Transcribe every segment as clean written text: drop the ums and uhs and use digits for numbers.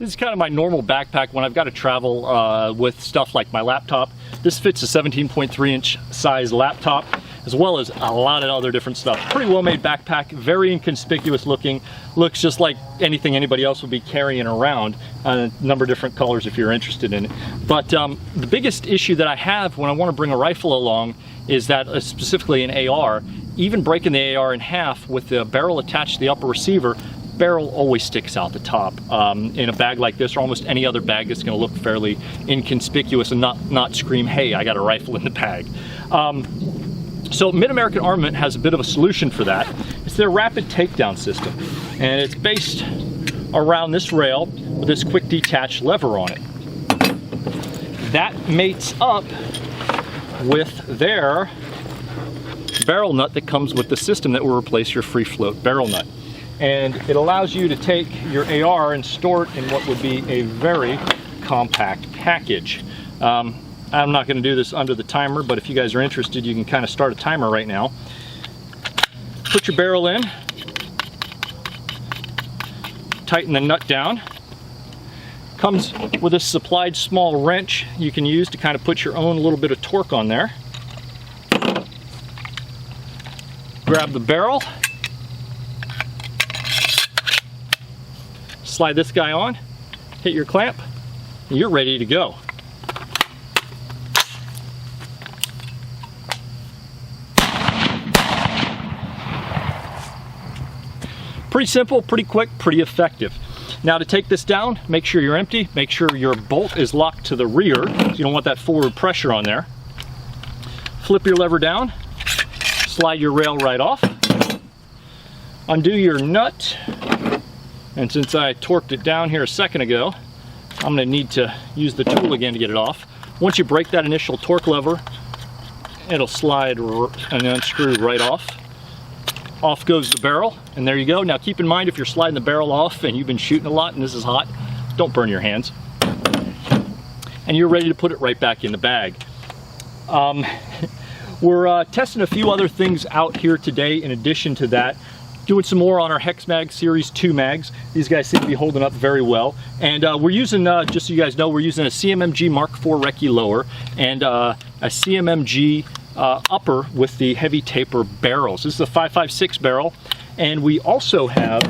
This is kind of my normal backpack when I've got to travel with stuff like my laptop. This fits a 17.3 inch size laptop, as well as a lot of other different stuff. Pretty well made backpack, very inconspicuous looking. Looks just like anything anybody else would be carrying around. A number of different colors if you're interested in it. But the biggest issue that I have when I want to bring a rifle along is that, specifically an AR, even breaking the AR in half with the barrel attached to the upper receiver, barrel always sticks out the top. In a bag like this, or almost any other bag, that's going to look fairly inconspicuous and not scream, hey, I got a rifle in the bag. So Mid America Armament has a bit of a solution for that. It's their rapid takedown system, and it's based around this rail with this quick detach lever on it. That mates up with their barrel nut that comes with the system that will replace your free float barrel nut. And it allows you to take your AR and store it in what would be a very compact package. I'm not going to do this under the timer, but if you guys are interested, you can kind of start a timer right now. Put your barrel in, tighten the nut down. Comes with a supplied small wrench you can use to kind of put your own little bit of torque on there. Grab the barrel, slide this guy on, hit your clamp, and you're ready to go. Pretty simple, pretty quick, pretty effective. Now to take this down, make sure you're empty, make sure your bolt is locked to the rear, so you don't want that forward pressure on there. Flip your lever down, slide your rail right off, undo your nut, and since I torqued it down here a second ago, I'm going to need to use the tool again to get it off. Once you break that initial torque lever, it'll slide and unscrew right off. Off goes the barrel, and there you go. Now keep in mind, if you're sliding the barrel off and you've been shooting a lot and this is hot, don't burn your hands. And you're ready to put it right back in the bag. We're testing a few other things out here today in addition to that. Doing some more on our Hex Mag Series 2 mags. These guys seem to be holding up very well. And we're using, just so you guys know, we're using a CMMG Mk4 recce lower and a CMMG upper with the heavy taper barrels. This is a 5.56 barrel, and we also have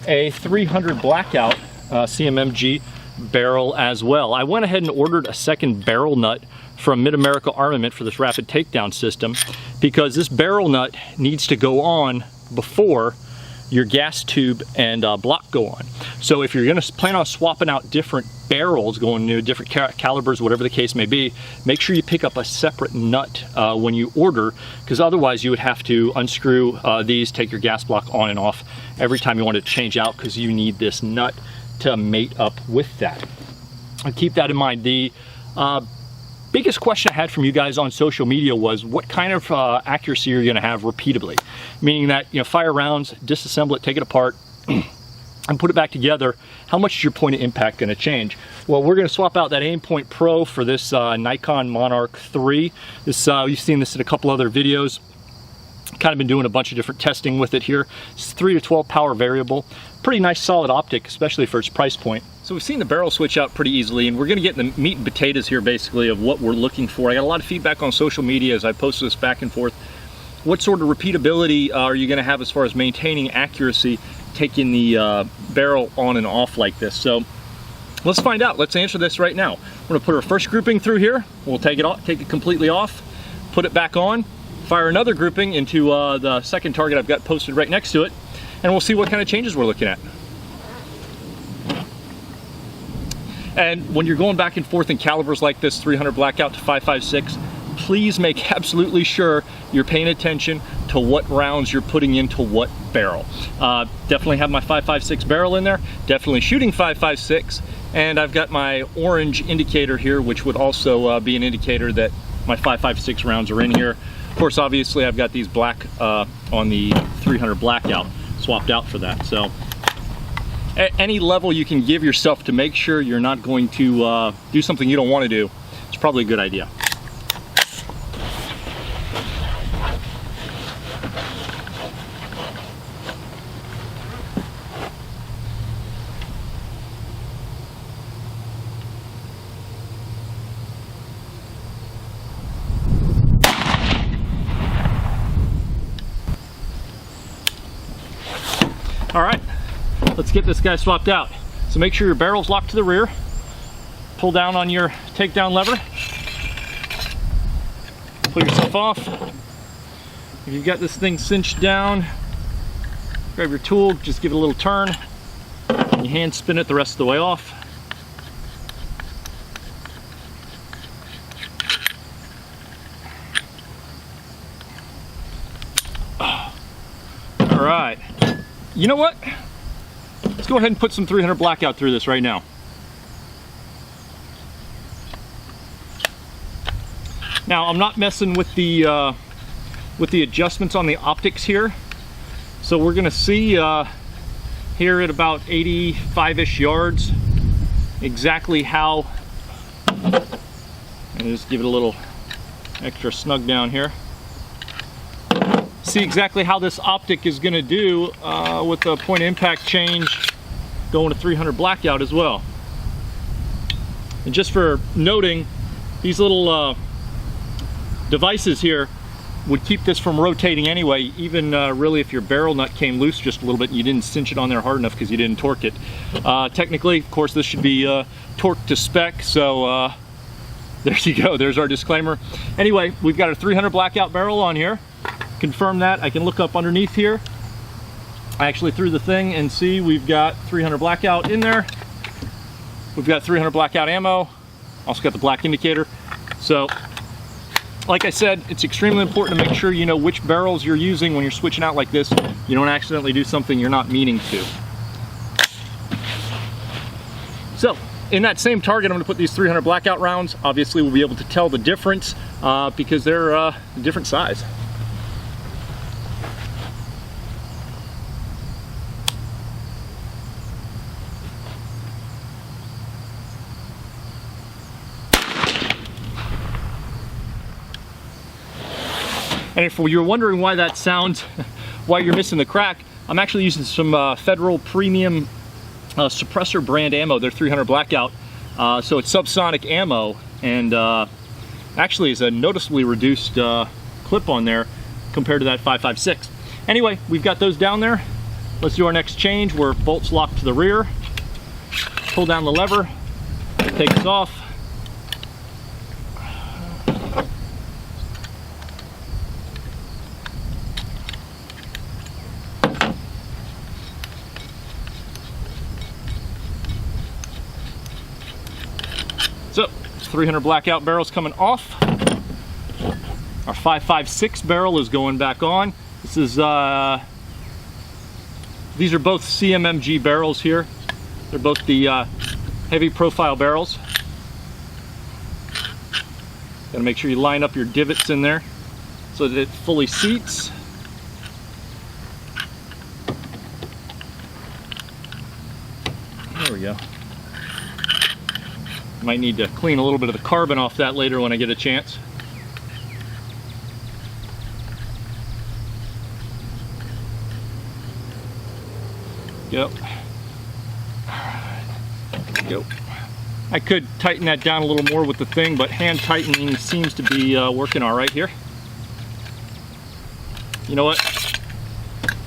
a 300 Blackout CMMG barrel as well. I went ahead and ordered a second barrel nut from Mid America Armament for this rapid takedown system because this barrel nut needs to go on before your gas tube and block go on. So if you're going to plan on swapping out different barrels, going to different calibers, whatever the case may be, make sure you pick up a separate nut when you order, because otherwise you would have to unscrew these, take your gas block on and off every time you want to change out, because you need this nut to mate up with that. And keep that in mind. The biggest question I had from you guys on social media was what kind of accuracy you're going to have repeatably, meaning that, you know, fire rounds, disassemble it, take it apart, and put it back together. How much is your point of impact going to change? Well, we're going to swap out that Aimpoint Pro for this Nikon Monarch 3. This you've seen this in a couple other videos. Kind of been doing a bunch of different testing with it here. It's 3 to 12 power variable. Pretty nice solid optic, especially for its price point. So we've seen the barrel switch out pretty easily, and we're going to get the meat and potatoes here basically of what we're looking for. I got a lot of feedback on social media as I posted this back and forth. What sort of repeatability are you going to have as far as maintaining accuracy, taking the barrel on and off like this? So let's find out. Let's answer this right now. We're going to put our first grouping through here. We'll take it off, take it completely off, put it back on, fire another grouping into the second target I've got posted right next to it, and we'll see what kind of changes we're looking at. And when you're going back and forth in calibers like this, 300 Blackout to 5.56, please make absolutely sure you're paying attention to what rounds you're putting into what barrel. Definitely have my 5.56 barrel in there, definitely shooting 5.56, and I've got my orange indicator here, which would also be an indicator that my 5.56 rounds are in here. Of course, obviously, I've got these black on the 300 Blackout swapped out for that. So at any level you can give yourself to make sure you're not going to do something you don't want to do, it's probably a good idea. All right, let's get this guy swapped out. So make sure your barrel's locked to the rear. Pull down on your takedown lever. Pull yourself off. If you've got this thing cinched down, grab your tool, just give it a little turn. And you hand spin it the rest of the way off. All right. You know what? Let's go ahead and put some 300 blackout through this right now. Now I'm not messing with the adjustments on the optics here, so we're gonna see here at about 85-ish yards exactly how, and just give it a little extra snug down here. See exactly how this optic is gonna do with the point of impact change going to 300 blackout as well. And just for noting, these little devices here would keep this from rotating anyway, even really if your barrel nut came loose just a little bit and you didn't cinch it on there hard enough because you didn't torque it. Technically, of course, this should be torqued to spec, so there you go, there's our disclaimer. Anyway, we've got a 300 blackout barrel on here. Confirm that. I can look up underneath here. I actually threw the thing and see we've got 300 blackout in there. We've got 300 blackout ammo. Also got the black indicator. So, like I said, it's extremely important to make sure you know which barrels you're using when you're switching out like this. You don't accidentally do something you're not meaning to. So, in that same target, I'm going to put these 300 blackout rounds. Obviously, we'll be able to tell the difference because they're a different size. And if you're wondering why that sounds, why you're missing the crack, I'm actually using some Federal Premium suppressor brand ammo. They're 300 blackout, so it's subsonic ammo, and actually is a noticeably reduced clip on there compared to that 5.56. Anyway, we've got those down there. Let's do our next change. Where bolts locked to the rear. Pull down the lever, take this off. So, 300 blackout barrels coming off. Our 5.56 barrel is going back on. This is these are both CMMG barrels here. They're both the heavy profile barrels. Gotta make sure you line up your divots in there so that it fully seats. There we go. Might need to clean a little bit of the carbon off that later when I get a chance. Yep. Go. I could tighten that down a little more with the thing, but hand tightening seems to be working all right here. You know what?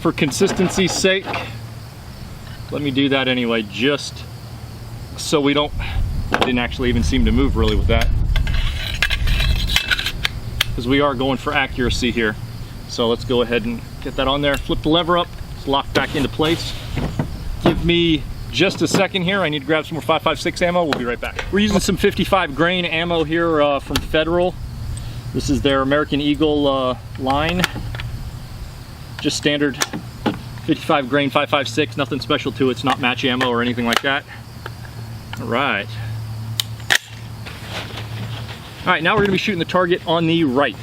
For consistency's sake, let me do that anyway, just so we don't. Didn't actually even seem to move really with that, because we are going for accuracy here. So let's go ahead and get that on there. Flip the lever up. It's locked back into place. Give me just a second here. I need to grab some more 5.56 ammo. We'll be right back. We're using some 55 grain ammo here from Federal. This is their American Eagle line. Just standard 55 grain 5.56. Nothing special to it. It's not match ammo or anything like that. All right. All right, now we're going to be shooting the target on the right.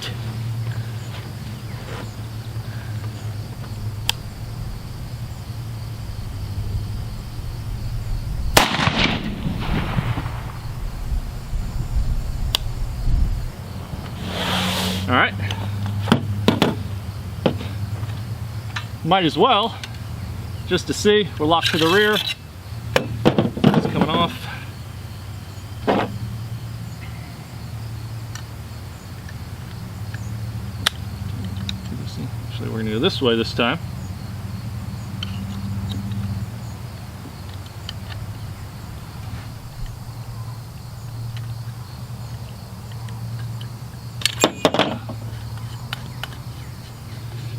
All right. Might as well, just to see, we're locked to the rear. It's coming off. Actually, we're going to go this way this time.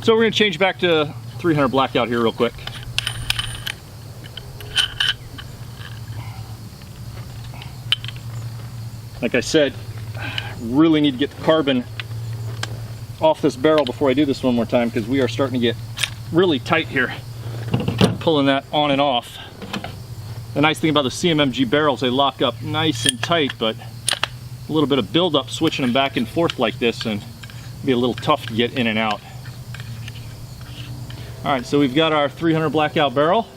So we're going to change back to 300 Blackout here real quick. Like I said, really need to get the carbon off this barrel before I do this one more time, because we are starting to get really tight here, pulling that on and off. The nice thing about the CMMG barrels, they lock up nice and tight, but a little bit of buildup switching them back and forth like this, and it'd be a little tough to get in and out. All right, so we've got our 300 Blackout barrel.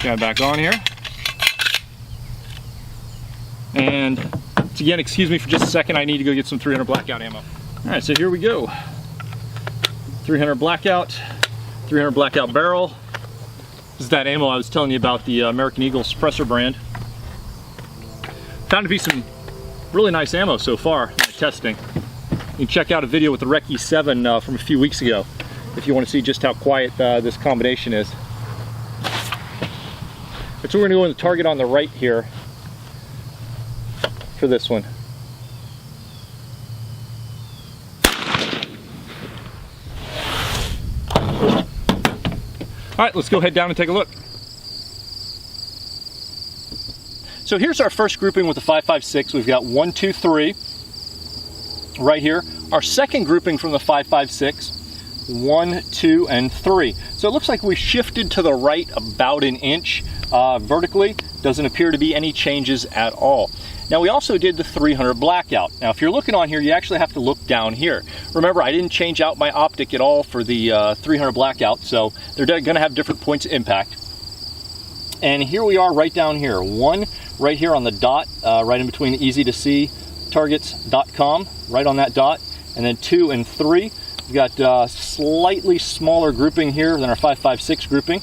Got it back on here. And again, excuse me for just a second, I need to go get some 300 Blackout ammo. All right, so here we go. 300 Blackout, 300 Blackout barrel. This is that ammo I was telling you about, the American Eagle suppressor brand. Found to be some really nice ammo so far in my testing. You can check out a video with the Rec E7 from a few weeks ago if you want to see just how quiet this combination is. So we're going to go in the target on the right here for this one. All right, let's go head down and take a look. So here's our first grouping with the 5.56. We've got 1, 2, 3 right here. Our second grouping from the 5.56, 1, 2, and 3. So it looks like we shifted to the right about an inch vertically. Doesn't appear to be any changes at all. Now we also did the 300 Blackout. Now if you're looking on here, you actually have to look down here. Remember, I didn't change out my optic at all for the 300 Blackout, so they're going to have different points of impact. And here we are right down here. 1 right here on the dot, right in between easy to see targets.com, right on that dot. And then 2 and 3. We've got slightly smaller grouping here than our 5.56 grouping.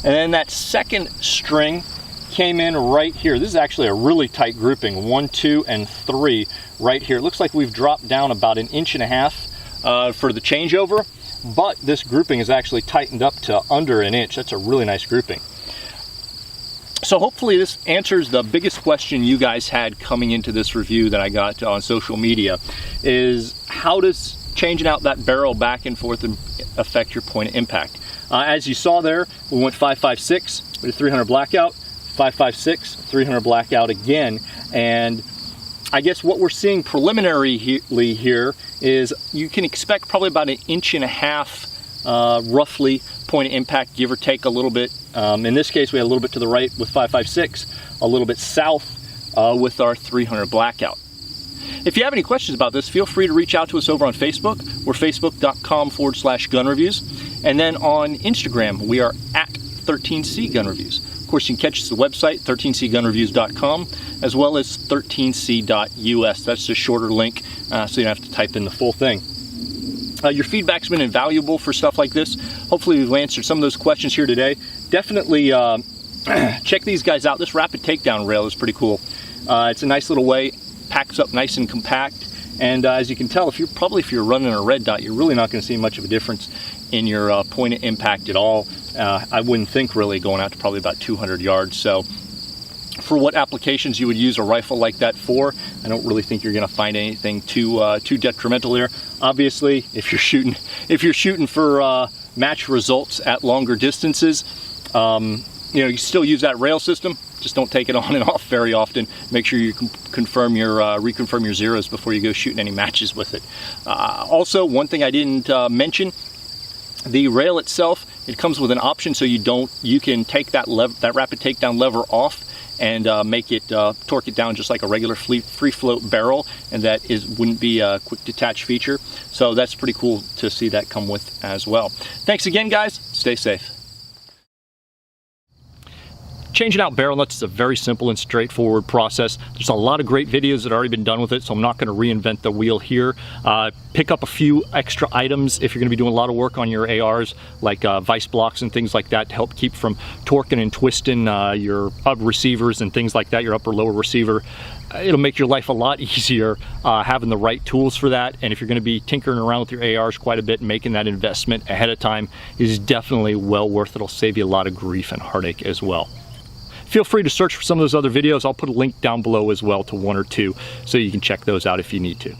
And then that second string came in right here. This is actually a really tight grouping, 1, 2, and 3 right here. It looks like we've dropped down about 1.5 inches for the changeover, but this grouping is actually tightened up to under 1 inch. That's a really nice grouping. So hopefully this answers the biggest question you guys had coming into this review that I got on social media, is how does changing out that barrel back and forth affect your point of impact? As you saw there, we went 5.56 with a 300 Blackout, 5.56, 300 Blackout again, and I guess what we're seeing preliminarily here is you can expect probably about 1.5 inches roughly point of impact, give or take a little bit. In this case, we had a little bit to the right with 5.56, a little bit south with our 300 Blackout. If you have any questions about this, feel free to reach out to us over on Facebook. We're facebook.com/gun reviews. And then on Instagram, we are at 13C Gun Reviews. Of course, you can catch us at the website, 13cgunreviews.com, as well as 13c.us. That's a shorter link, so you don't have to type in the full thing. Your feedback's been invaluable for stuff like this. Hopefully we've answered some of those questions here today. Definitely check these guys out. This rapid takedown rail is pretty cool. It's a nice little way, packs up nice and compact, and as you can tell, if you're running a red dot, you're really not going to see much of a difference in your point of impact at all. I wouldn't think really going out to probably about 200 yards. So for what applications you would use a rifle like that for, I don't really think you're going to find anything too detrimental there. Obviously, if you're shooting for match results at longer distances, you still use that rail system. Just don't take it on and off very often. Make sure you reconfirm your zeros before you go shooting any matches with it. Also, one thing I didn't mention. The rail itself, it comes with an option so you can take that rapid takedown lever off and make it torque it down just like a regular free float barrel, and that wouldn't be a quick detach feature. So that's pretty cool to see that come with as well. Thanks again, guys. Stay safe. Changing out barrel nuts is a very simple and straightforward process. There's a lot of great videos that have already been done with it, so I'm not going to reinvent the wheel here. Pick up a few extra items if you're going to be doing a lot of work on your ARs, like vice blocks and things like that, to help keep from torquing and twisting your receivers and things like that, your upper lower receiver. It'll make your life a lot easier having the right tools for that. And if you're going to be tinkering around with your ARs quite a bit and making that investment ahead of time, is definitely well worth it. It'll save you a lot of grief and heartache as well. Feel free to search for some of those other videos. I'll put a link down below as well to one or two, so you can check those out if you need to.